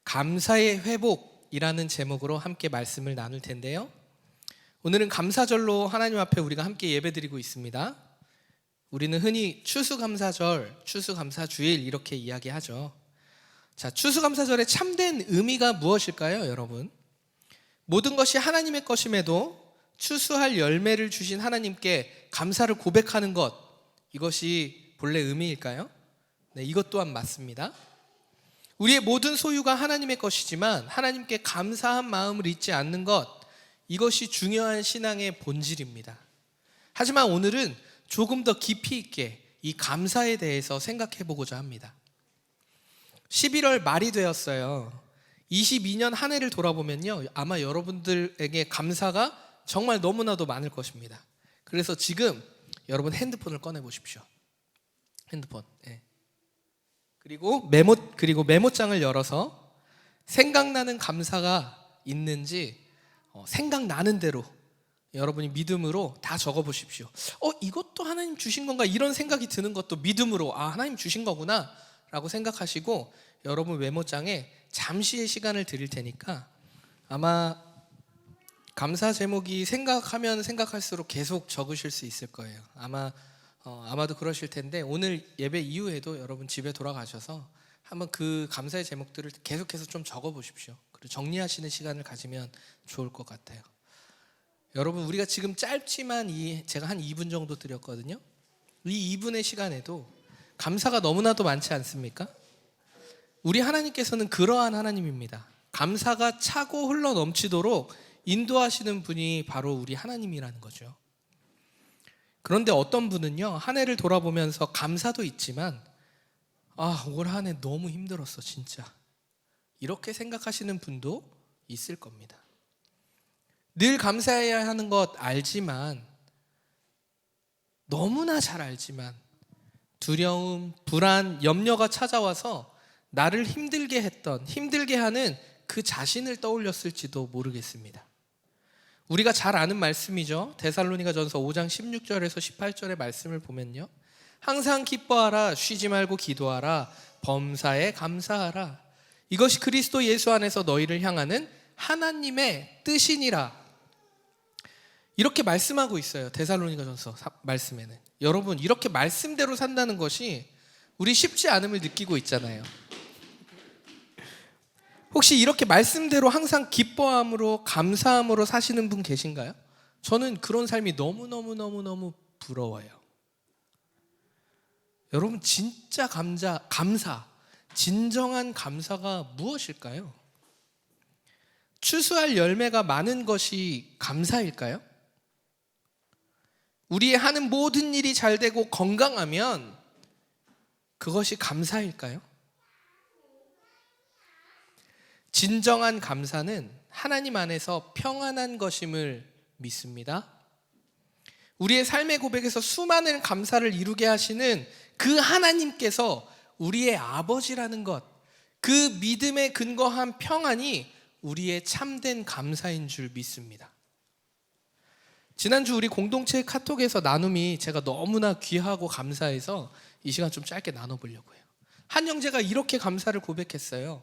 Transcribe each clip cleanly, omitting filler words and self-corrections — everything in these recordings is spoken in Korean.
감사의 회복이라는 제목으로 함께 말씀을 나눌 텐데요. 오늘은 감사절로 하나님 앞에 우리가 함께 예배드리고 있습니다. 우리는 흔히 추수감사절, 추수감사주일 이렇게 이야기하죠. 자, 추수감사절의 참된 의미가 무엇일까요, 여러분? 모든 것이 하나님의 것임에도 추수할 열매를 주신 하나님께 감사를 고백하는 것, 이것이 본래 의미일까요? 네, 이것 또한 맞습니다. 우리의 모든 소유가 하나님의 것이지만 하나님께 감사한 마음을 잊지 않는 것, 이것이 중요한 신앙의 본질입니다. 하지만 오늘은 조금 더 깊이 있게 이 감사에 대해서 생각해 보고자 합니다. 11월 말이 되었어요. 22년 한 해를 돌아보면요, 아마 여러분들에게 감사가 정말 너무나도 많을 것입니다. 그래서 지금 여러분 핸드폰을 꺼내 보십시오. 핸드폰. 네. 그리고 메모장을 열어서 생각나는 감사가 있는지 생각나는 대로 여러분이 믿음으로 다 적어 보십시오. 이것도 하나님 주신 건가? 이런 생각이 드는 것도 믿음으로 하나님 주신 거구나 라고 생각하시고 여러분 메모장에 잠시의 시간을 드릴 테니까 아마 감사 제목이 생각하면 생각할수록 계속 적으실 수 있을 거예요. 아마도 그러실 텐데 오늘 예배 이후에도 여러분 집에 돌아가셔서 한번 그 감사의 제목들을 계속해서 좀 적어 보십시오. 그리고 정리하시는 시간을 가지면 좋을 것 같아요. 여러분, 우리가 지금 짧지만 제가 한 2분 정도 드렸거든요. 이 2분의 시간에도 감사가 너무나도 많지 않습니까? 우리 하나님께서는 그러한 하나님입니다. 감사가 차고 흘러 넘치도록 인도하시는 분이 바로 우리 하나님이라는 거죠. 그런데 어떤 분은요, 한 해를 돌아보면서 감사도 있지만 올 한 해 너무 힘들었어 진짜, 이렇게 생각하시는 분도 있을 겁니다. 늘 감사해야 하는 것 알지만, 너무나 잘 알지만 두려움, 불안, 염려가 찾아와서 나를 힘들게 하는 그 자신을 떠올렸을지도 모르겠습니다. 우리가 잘 아는 말씀이죠. 데살로니가전서 5장 16절에서 18절의 말씀을 보면요, 항상 기뻐하라, 쉬지 말고 기도하라, 범사에 감사하라, 이것이 그리스도 예수 안에서 너희를 향하는 하나님의 뜻이니라, 이렇게 말씀하고 있어요. 데살로니가전서 말씀에는. 여러분, 이렇게 말씀대로 산다는 것이 우리 쉽지 않음을 느끼고 있잖아요. 혹시 이렇게 말씀대로 항상 기뻐함으로 감사함으로 사시는 분 계신가요? 저는 그런 삶이 너무너무 부러워요. 여러분, 진짜 감사, 진정한 감사가 무엇일까요? 추수할 열매가 많은 것이 감사일까요? 우리의 하는 모든 일이 잘 되고 건강하면 그것이 감사일까요? 진정한 감사는 하나님 안에서 평안한 것임을 믿습니다. 우리의 삶의 고백에서 수많은 감사를 이루게 하시는 그 하나님께서 우리의 아버지라는 것, 그 믿음에 근거한 평안이 우리의 참된 감사인 줄 믿습니다. 지난주 우리 공동체 카톡에서 나눔이 제가 너무나 귀하고 감사해서 이 시간 좀 짧게 나눠보려고 해요. 한 형제가 이렇게 감사를 고백했어요.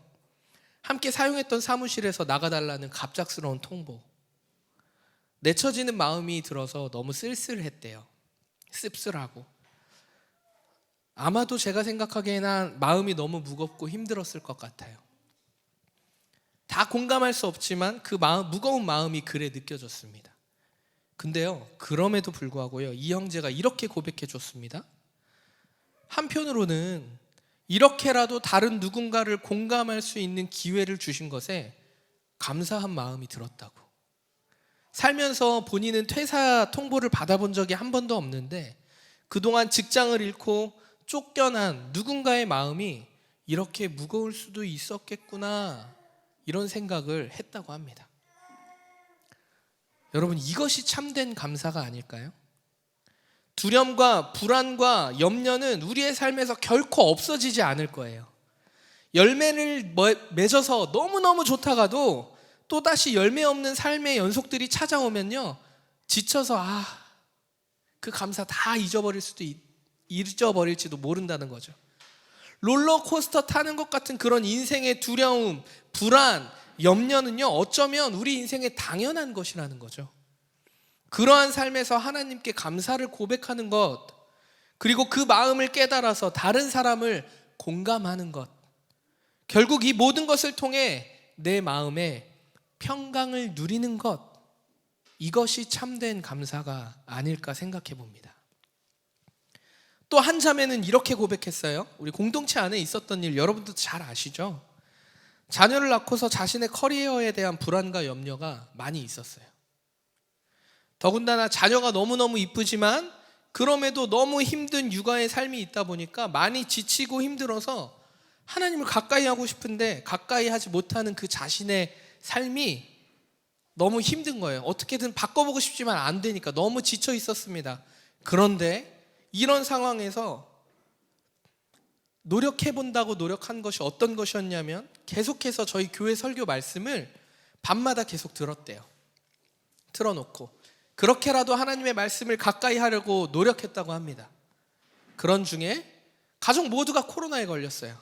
함께 사용했던 사무실에서 나가달라는 갑작스러운 통보. 내쳐지는 마음이 들어서 너무 쓸쓸했대요. 씁쓸하고. 아마도 제가 생각하기에는 마음이 너무 무겁고 힘들었을 것 같아요. 다 공감할 수 없지만 그 무거운 마음이 그래 느껴졌습니다. 근데요, 그럼에도 불구하고요, 이 형제가 이렇게 고백해 줬습니다. 한편으로는 이렇게라도 다른 누군가를 공감할 수 있는 기회를 주신 것에 감사한 마음이 들었다고. 살면서 본인은 퇴사 통보를 받아본 적이 한 번도 없는데 그동안 직장을 잃고 쫓겨난 누군가의 마음이 이렇게 무거울 수도 있었겠구나, 이런 생각을 했다고 합니다. 여러분, 이것이 참된 감사가 아닐까요? 두려움과 불안과 염려는 우리의 삶에서 결코 없어지지 않을 거예요. 열매를 맺어서 너무너무 좋다가도 또다시 열매 없는 삶의 연속들이 찾아오면요, 지쳐서 그 감사 다 잊어버릴지도 모른다는 거죠. 롤러코스터 타는 것 같은 그런 인생의 두려움, 불안, 염려는요, 어쩌면 우리 인생의 당연한 것이라는 거죠. 그러한 삶에서 하나님께 감사를 고백하는 것, 그리고 그 마음을 깨달아서 다른 사람을 공감하는 것, 결국 이 모든 것을 통해 내 마음에 평강을 누리는 것, 이것이 참된 감사가 아닐까 생각해 봅니다. 또 한 자매는 이렇게 고백했어요. 우리 공동체 안에 있었던 일 여러분도 잘 아시죠? 자녀를 낳고서 자신의 커리어에 대한 불안과 염려가 많이 있었어요. 더군다나 자녀가 너무너무 이쁘지만 그럼에도 너무 힘든 육아의 삶이 있다 보니까 많이 지치고 힘들어서 하나님을 가까이 하고 싶은데 가까이 하지 못하는 그 자신의 삶이 너무 힘든 거예요. 어떻게든 바꿔보고 싶지만 안 되니까 너무 지쳐 있었습니다. 그런데 이런 상황에서 노력해본다고 노력한 것이 어떤 것이었냐면 계속해서 저희 교회 설교 말씀을 밤마다 계속 들었대요. 틀어놓고 그렇게라도 하나님의 말씀을 가까이 하려고 노력했다고 합니다. 그런 중에 가족 모두가 코로나에 걸렸어요.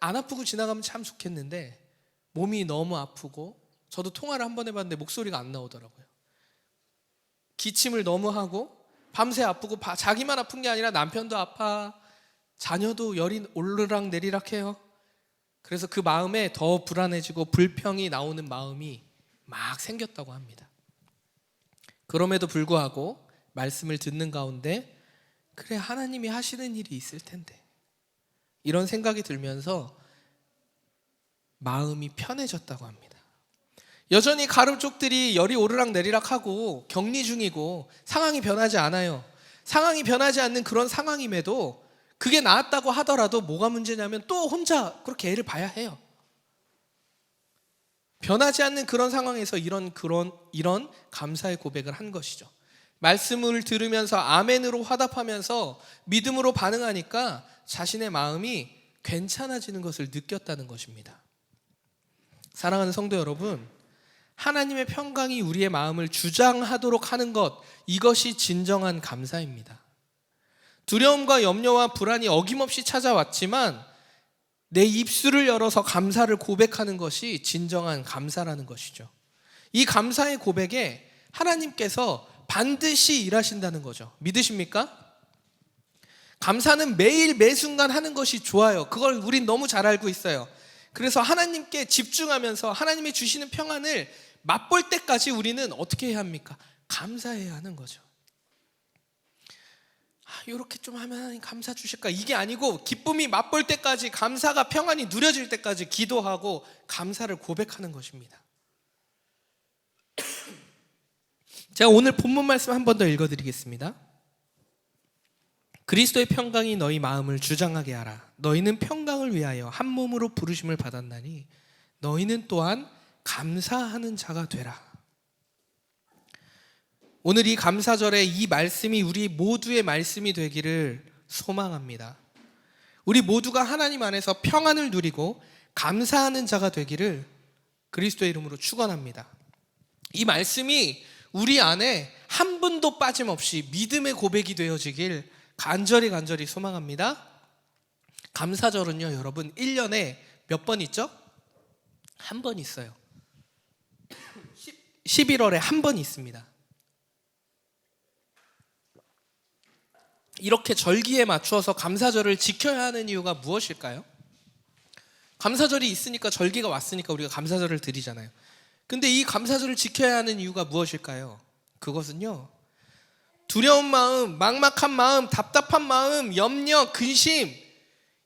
안 아프고 지나가면 참 좋겠는데 몸이 너무 아프고, 저도 통화를 한 번 해봤는데 목소리가 안 나오더라고요. 기침을 너무 하고 밤새 아프고, 자기만 아픈 게 아니라 남편도 아파, 자녀도 열이 오르락 내리락 해요. 그래서 그 마음에 더 불안해지고 불평이 나오는 마음이 막 생겼다고 합니다. 그럼에도 불구하고 말씀을 듣는 가운데 그래, 하나님이 하시는 일이 있을 텐데, 이런 생각이 들면서 마음이 편해졌다고 합니다. 여전히 가족들이 열이 오르락 내리락 하고 격리 중이고 상황이 변하지 않아요. 상황이 변하지 않는 그런 상황임에도 그게 나았다고 하더라도 뭐가 문제냐면 또 혼자 그렇게 애를 봐야 해요. 변하지 않는 그런 상황에서 이런 감사의 고백을 한 것이죠. 말씀을 들으면서 아멘으로 화답하면서 믿음으로 반응하니까 자신의 마음이 괜찮아지는 것을 느꼈다는 것입니다. 사랑하는 성도 여러분, 하나님의 평강이 우리의 마음을 주장하도록 하는 것, 이것이 진정한 감사입니다. 두려움과 염려와 불안이 어김없이 찾아왔지만 내 입술을 열어서 감사를 고백하는 것이 진정한 감사라는 것이죠. 이 감사의 고백에 하나님께서 반드시 일하신다는 거죠. 믿으십니까? 감사는 매일 매순간 하는 것이 좋아요. 그걸 우린 너무 잘 알고 있어요. 그래서 하나님께 집중하면서 하나님이 주시는 평안을 맛볼 때까지 우리는 어떻게 해야 합니까? 감사해야 하는 거죠. 이렇게 좀 하면 하나님 감사 주실까? 이게 아니고 기쁨이 맛볼 때까지, 감사가 평안이 누려질 때까지 기도하고 감사를 고백하는 것입니다. 제가 오늘 본문 말씀 한 번 더 읽어드리겠습니다. 그리스도의 평강이 너희 마음을 주장하게 하라. 너희는 평강을 위하여 한 몸으로 부르심을 받았나니 너희는 또한 감사하는 자가 되라. 오늘 이 감사절에 이 말씀이 우리 모두의 말씀이 되기를 소망합니다. 우리 모두가 하나님 안에서 평안을 누리고 감사하는 자가 되기를 그리스도의 이름으로 축원합니다. 이 말씀이 우리 안에 한 분도 빠짐없이 믿음의 고백이 되어지길 간절히 소망합니다. 감사절은요, 여러분 1년에 몇 번 있죠? 한 번 있어요. 11월에 한 번 있습니다. 이렇게 절기에 맞추어서 감사절을 지켜야 하는 이유가 무엇일까요? 감사절이 있으니까, 절기가 왔으니까 우리가 감사절을 드리잖아요. 근데 이 감사절을 지켜야 하는 이유가 무엇일까요? 그것은요, 두려운 마음, 막막한 마음, 답답한 마음, 염려, 근심,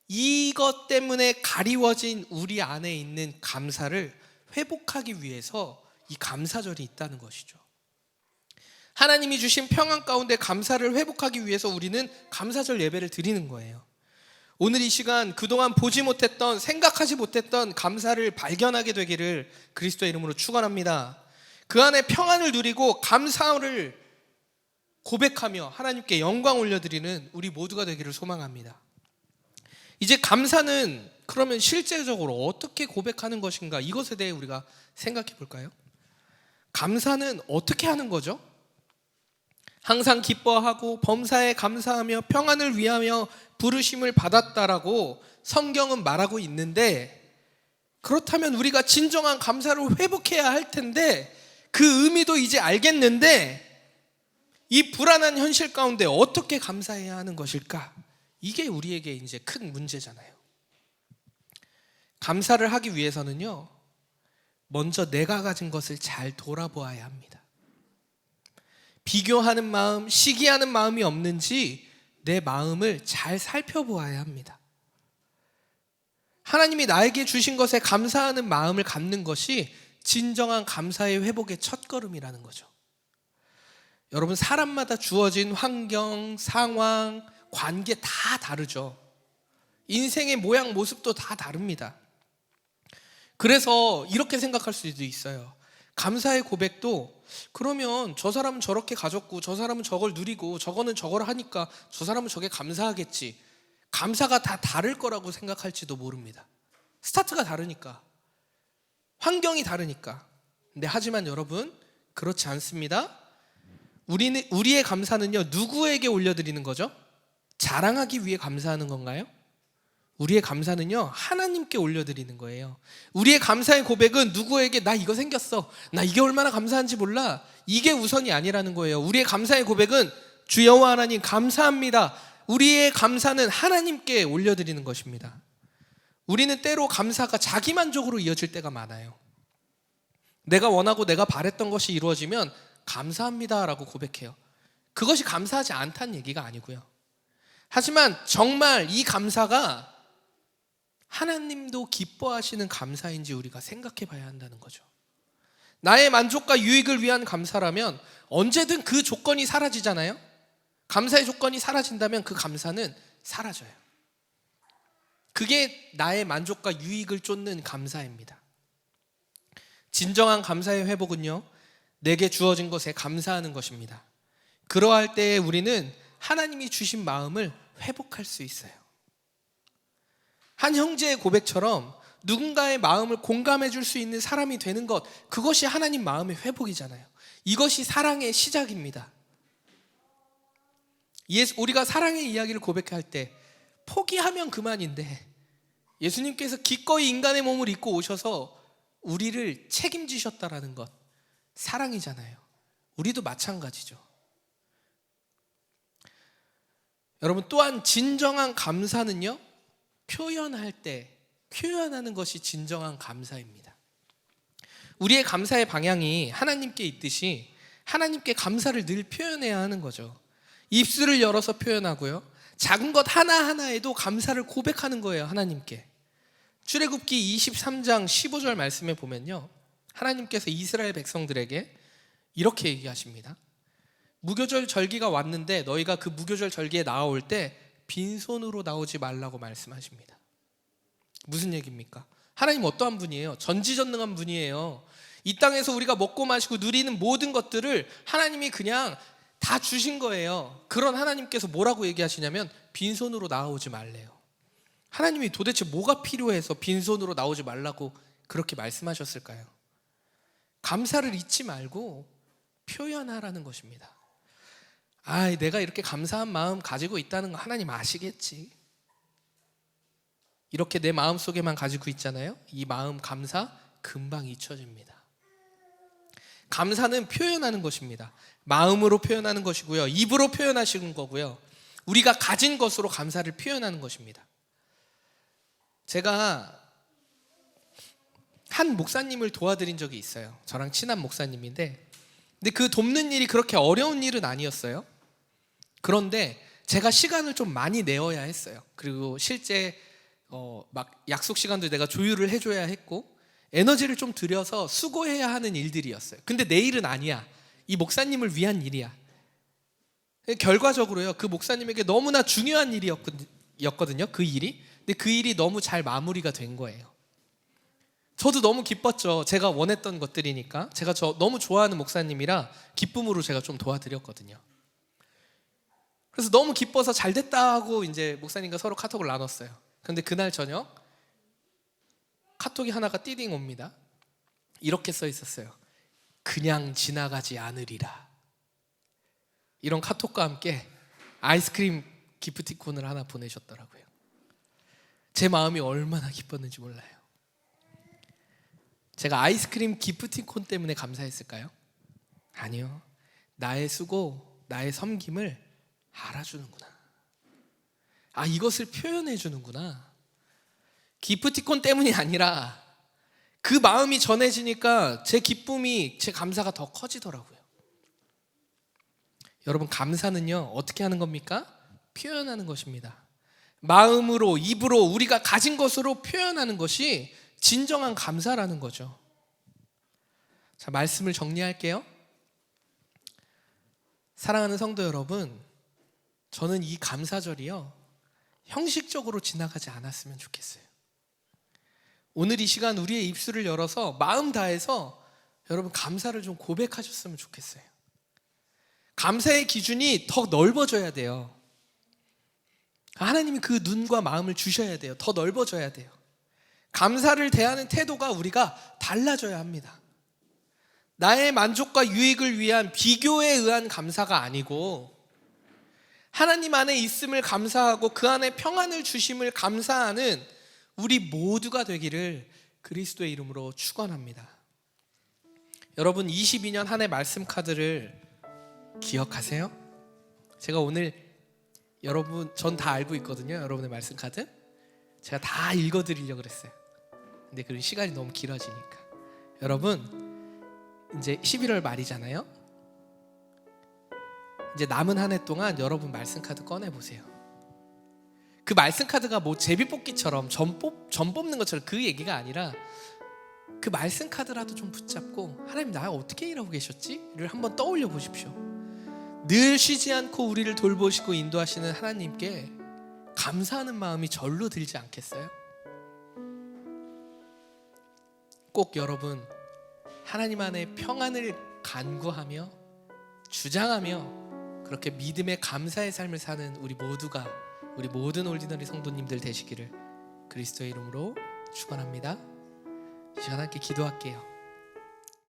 이것 때문에 가리워진 우리 안에 있는 감사를 회복하기 위해서 이 감사절이 있다는 것이죠. 하나님이 주신 평안 가운데 감사를 회복하기 위해서 우리는 감사절 예배를 드리는 거예요. 오늘 이 시간 그동안 보지 못했던, 생각하지 못했던 감사를 발견하게 되기를 그리스도의 이름으로 축원합니다. 그 안에 평안을 누리고 감사를 고백하며 하나님께 영광 올려드리는 우리 모두가 되기를 소망합니다. 이제 감사는 그러면 실제적으로 어떻게 고백하는 것인가, 이것에 대해 우리가 생각해 볼까요? 감사는 어떻게 하는 거죠? 항상 기뻐하고 범사에 감사하며 평안을 위하며 부르심을 받았다라고 성경은 말하고 있는데, 그렇다면 우리가 진정한 감사를 회복해야 할 텐데 그 의미도 이제 알겠는데 이 불안한 현실 가운데 어떻게 감사해야 하는 것일까? 이게 우리에게 이제 큰 문제잖아요. 감사를 하기 위해서는요, 먼저 내가 가진 것을 잘 돌아보아야 합니다. 비교하는 마음, 시기하는 마음이 없는지 내 마음을 잘 살펴보아야 합니다. 하나님이 나에게 주신 것에 감사하는 마음을 갖는 것이 진정한 감사의 회복의 첫걸음이라는 거죠. 여러분, 사람마다 주어진 환경, 상황, 관계 다 다르죠. 인생의 모양, 모습도 다 다릅니다. 그래서 이렇게 생각할 수도 있어요. 감사의 고백도, 그러면 저 사람은 저렇게 가졌고 저 사람은 저걸 누리고 저거는 저걸 하니까 저 사람은 저게 감사하겠지. 감사가 다 다를 거라고 생각할지도 모릅니다. 스타트가 다르니까, 환경이 다르니까. 근데 하지만 여러분, 그렇지 않습니다. 우리의 감사는요, 누구에게 올려드리는 거죠? 자랑하기 위해 감사하는 건가요? 우리의 감사는요, 하나님께 올려드리는 거예요. 우리의 감사의 고백은 누구에게 나 이거 생겼어, 나 이게 얼마나 감사한지 몰라, 이게 우선이 아니라는 거예요. 우리의 감사의 고백은 주 여호와 하나님 감사합니다. 우리의 감사는 하나님께 올려드리는 것입니다. 우리는 때로 감사가 자기만족으로 이어질 때가 많아요. 내가 원하고 내가 바랬던 것이 이루어지면 감사합니다 라고 고백해요. 그것이 감사하지 않다는 얘기가 아니고요. 하지만 정말 이 감사가 하나님도 기뻐하시는 감사인지 우리가 생각해 봐야 한다는 거죠. 나의 만족과 유익을 위한 감사라면 언제든 그 조건이 사라지잖아요. 감사의 조건이 사라진다면 그 감사는 사라져요. 그게 나의 만족과 유익을 쫓는 감사입니다. 진정한 감사의 회복은요, 내게 주어진 것에 감사하는 것입니다. 그러할 때에 우리는 하나님이 주신 마음을 회복할 수 있어요. 한 형제의 고백처럼 누군가의 마음을 공감해 줄 수 있는 사람이 되는 것, 그것이 하나님 마음의 회복이잖아요. 이것이 사랑의 시작입니다. 우리가 사랑의 이야기를 고백할 때 포기하면 그만인데, 예수님께서 기꺼이 인간의 몸을 입고 오셔서 우리를 책임지셨다라는 것, 사랑이잖아요. 우리도 마찬가지죠. 여러분, 또한 진정한 감사는요, 표현할 때 표현하는 것이 진정한 감사입니다. 우리의 감사의 방향이 하나님께 있듯이 하나님께 감사를 늘 표현해야 하는 거죠. 입술을 열어서 표현하고요, 작은 것 하나하나에도 감사를 고백하는 거예요. 하나님께. 출애굽기 23장 15절 말씀에 보면요, 하나님께서 이스라엘 백성들에게 이렇게 얘기하십니다. 무교절 절기가 왔는데 너희가 그 무교절 절기에 나올 때 빈손으로 나오지 말라고 말씀하십니다. 무슨 얘기입니까? 하나님 어떠한 분이에요? 전지전능한 분이에요. 이 땅에서 우리가 먹고 마시고 누리는 모든 것들을 하나님이 그냥 다 주신 거예요. 그런 하나님께서 뭐라고 얘기하시냐면 빈손으로 나오지 말래요. 하나님이 도대체 뭐가 필요해서 빈손으로 나오지 말라고 그렇게 말씀하셨을까요? 감사를 잊지 말고 표현하라는 것입니다. 내가 이렇게 감사한 마음 가지고 있다는 거 하나님 아시겠지. 이렇게 내 마음속에만 가지고 있잖아요. 이 마음 감사 금방 잊혀집니다. 감사는 표현하는 것입니다. 마음으로 표현하는 것이고요, 입으로 표현하시는 거고요, 우리가 가진 것으로 감사를 표현하는 것입니다. 제가 한 목사님을 도와드린 적이 있어요. 저랑 친한 목사님인데, 근데 그 돕는 일이 그렇게 어려운 일은 아니었어요. 그런데 제가 시간을 좀 많이 내어야 했어요. 그리고 실제 막 약속 시간도 내가 조율을 해줘야 했고 에너지를 좀 들여서 수고해야 하는 일들이었어요. 근데 내 일은 아니야. 이 목사님을 위한 일이야. 결과적으로요, 그 목사님에게 너무나 중요한 일이었거든요. 그 일이. 근데 그 일이 너무 잘 마무리가 된 거예요. 저도 너무 기뻤죠. 제가 원했던 것들이니까. 제가 너무 좋아하는 목사님이라 기쁨으로 제가 좀 도와드렸거든요. 그래서 너무 기뻐서 잘 됐다 하고 이제 목사님과 서로 카톡을 나눴어요. 그런데 그날 저녁 카톡이 하나가 띠딩 옵니다. 이렇게 써 있었어요. 그냥 지나가지 않으리라. 이런 카톡과 함께 아이스크림 기프티콘을 하나 보내셨더라고요. 제 마음이 얼마나 기뻤는지 몰라요. 제가 아이스크림 기프티콘 때문에 감사했을까요? 아니요. 나의 수고, 나의 섬김을 알아주는구나. 아, 이것을 표현해 주는구나. 기프티콘 때문이 아니라 그 마음이 전해지니까 제 기쁨이, 제 감사가 더 커지더라고요. 여러분, 감사는요, 어떻게 하는 겁니까? 표현하는 것입니다. 마음으로, 입으로, 우리가 가진 것으로 표현하는 것이 진정한 감사라는 거죠. 자, 말씀을 정리할게요. 사랑하는 성도 여러분, 저는 이 감사절이요, 형식적으로 지나가지 않았으면 좋겠어요. 오늘 이 시간 우리의 입술을 열어서 마음 다해서 여러분 감사를 좀 고백하셨으면 좋겠어요. 감사의 기준이 더 넓어져야 돼요. 하나님이 그 눈과 마음을 주셔야 돼요. 더 넓어져야 돼요. 감사를 대하는 태도가 우리가 달라져야 합니다. 나의 만족과 유익을 위한 비교에 의한 감사가 아니고 하나님 안에 있음을 감사하고 그 안에 평안을 주심을 감사하는 우리 모두가 되기를 그리스도의 이름으로 축원합니다. 여러분, 22년 한 해 말씀 카드를 기억하세요? 제가 오늘 여러분, 전 다 알고 있거든요. 여러분의 말씀 카드 제가 다 읽어드리려고 그랬어요. 근데 그 시간이 너무 길어지니까. 여러분, 이제 11월 말이잖아요. 이제 남은 한 해 동안 여러분 말씀 카드 꺼내보세요. 그 말씀 카드가 뭐 제비뽑기처럼 점 뽑는 것처럼 그 얘기가 아니라 그 말씀 카드라도 좀 붙잡고 하나님, 나가 어떻게 일하고 계셨지?를 한번 떠올려 보십시오. 늘 쉬지 않고 우리를 돌보시고 인도하시는 하나님께 감사하는 마음이 절로 들지 않겠어요? 꼭 여러분, 하나님 안에 평안을 간구하며 주장하며 그렇게 믿음의 감사의 삶을 사는 우리 모두가, 우리 모든 올디너리 성도님들 되시기를 그리스도의 이름으로 축원합니다. 이 시간 함께 기도할게요.